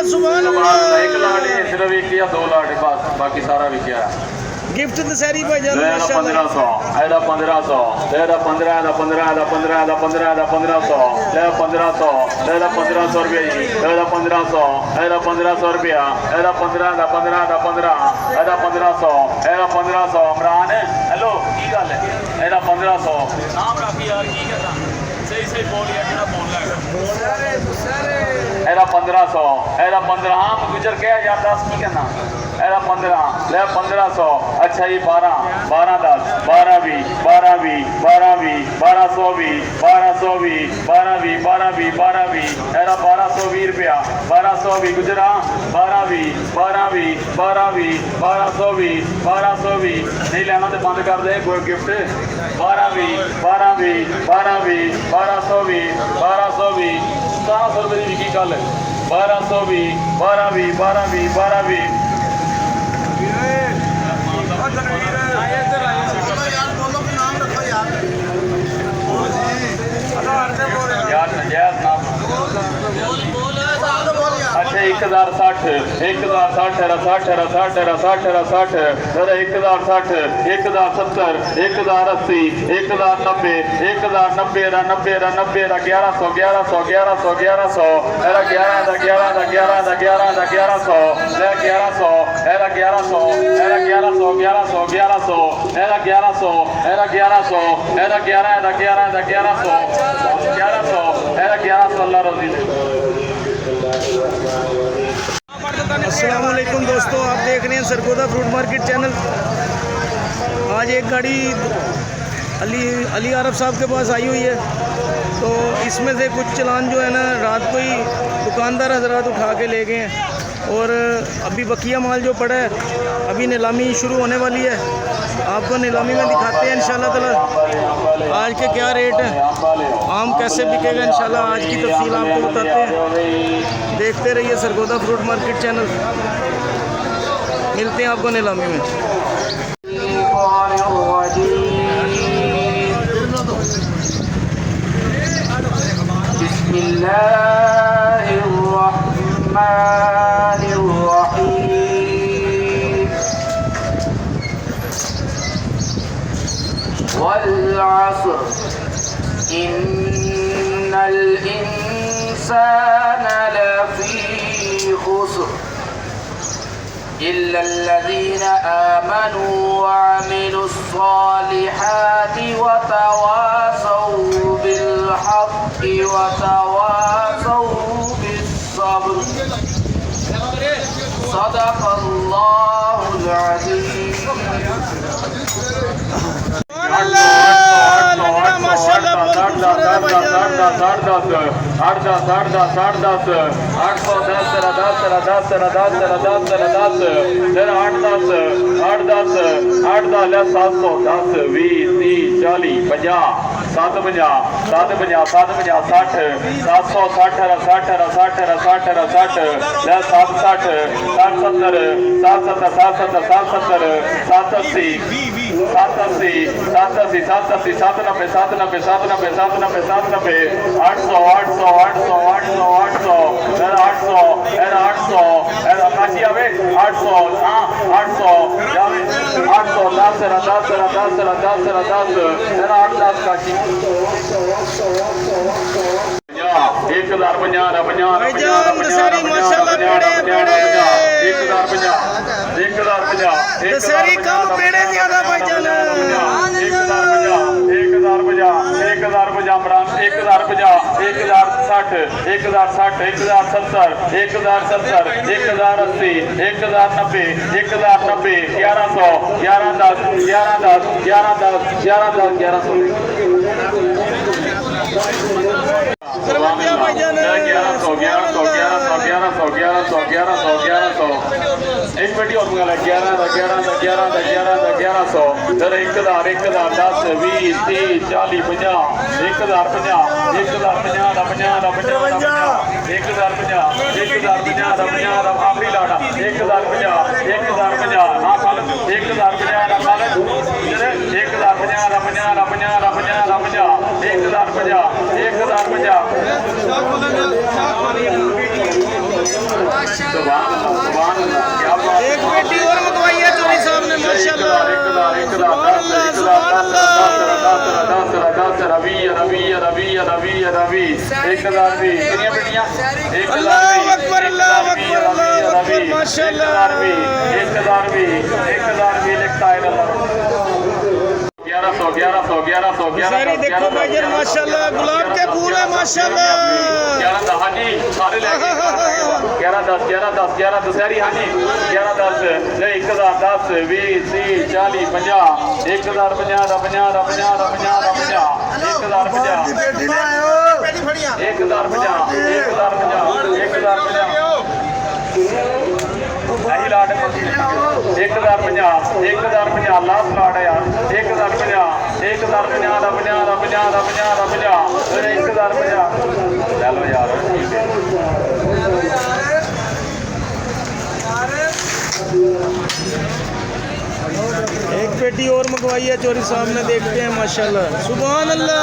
सुभान अल्लाह। एक लाट सिर्फ एक या दो लाट बस, बाकी सारा विकया। गिफ्ट दशहरी भाईजान 1500, ऐदा 1500, ऐदा 15, ऐदा 15, ऐदा 15, ऐदा 15, ऐदा 1500, ले 1500, ऐदा 1500 रुपया जी, ऐदा 1500, ऐदा 1500 रुपया, ऐदा 15, ऐदा 15, ऐदा 15, ऐदा 1500, ऐदा 1500। इमरान हेलो की गल है? ऐदा 1500 नाम रख यार, की कहता सही सही बोल यार, केड़ा बोल लगा ऐदा 1500, ऐदा 15। हाँ गुजर के यार 10 की कहना, ऐदा 15 ले 1500। अच्छा जी 12, 12 10, 12 20, 12 20, 12 20, 1220, 1220, 12 20, 12 20, 12 20, ऐदा 1220 रुपया, 1220 गुजरा 12 20, 12 20, 12 20, 1220, 1220। नहीं लेना तो बंद कर दे कोई गिफ्ट। 12 20, 12 20, 12 20, 1220, 1220, 1700 रुपये की विकी कल 1220, 1220, 1220, 1220। यार नजायज नाम अच्छा 1060, 1060, 60, 60, 60, 60, 1060, 1070, 1080, 1090, 1090, 90, 90, 1100, 1100, 1100, 1100, 11, 11, 11, 11, 1100, 1100, 1100, 1100, 1100, 1100, 1100, 1100, 11, 11, 1100, 1100, 1100 अल्लाह रजी दे। अस्सलाम वालेकुम दोस्तों, आप देख रहे हैं सरगोदा फ्रूट मार्केट चैनल। आज एक गाड़ी अली आरफ साहब के पास आई हुई है, तो इसमें से कुछ चलान जो है ना रात को ही दुकानदार हजरात उठा के ले गए हैं, और अभी बकिया माल जो पड़ा है अभी नीलामी शुरू होने वाली है। आपको नीलामी में दिखाते हैं इंशाल्लाह ताला आज के क्या रेट हैं, आम कैसे बिकेगा इंशाल्लाह आज की तफसील आपको बताते हैं। देखते रहिए सरगोदा फ्रूट मार्केट चैनल, मिलते हैं आपको नीलामी में। वल्अस्र इन्नल इंसान लफी खुस्र इल्लल्लज़ीना आमनू व अमिलुस्सालिहाति व तवासौ बिल हक़्क़ि व तवासौ बिस्सब्र। सदक़ल्लाहुल अज़ीम। दशहरी कम पेड़े ज्यादा भाईजान 1050, 1060, 1060, 1070, 1070, 1080, 1090, 1090, 1100, 1110, 1110, 1110, 1110, 1100। भाईजान 1100 एक पेटी और मंगा 1100 फिर 1000 10 20 30 40 50 1050 1050 आखिरी लाड़ा 1050 हाँ खालद 1050 खालद 1050 सारी देखो भाईजान माशाल्लाह गुलाब के फूल है माशाल्लाह 11 हाँ जी सारे लेके 11 10 11 10 11 दशहरी हाँ जी 11 10 1 10 20 30 40 50 1050 1050 लास्ट लाट है यार 1050 ले लो यार ठीक है एक पेटी और मंगवाई है चोरी साहब ने देखते हैं माशाल्लाह सुभान अल्लाह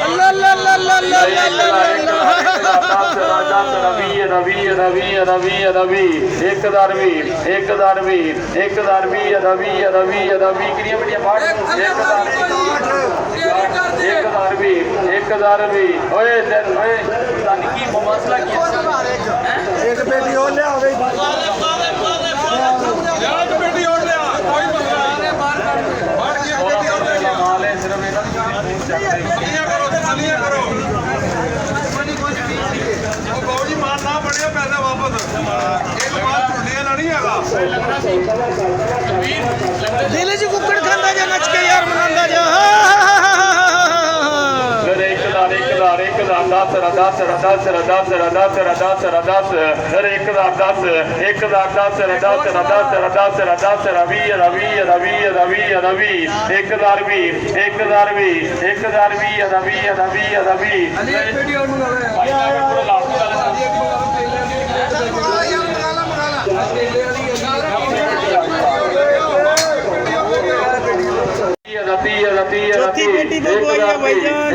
अल्लाह अल्लाह अल्लाह अल्लाह अल्लाह दिल च कुकड़ खांदा जा नच के यार मनांदा जा चौथी पेटी मंगवाई है भाईजान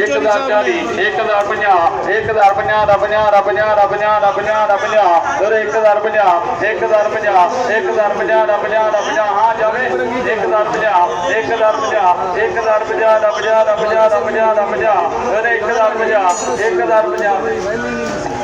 1050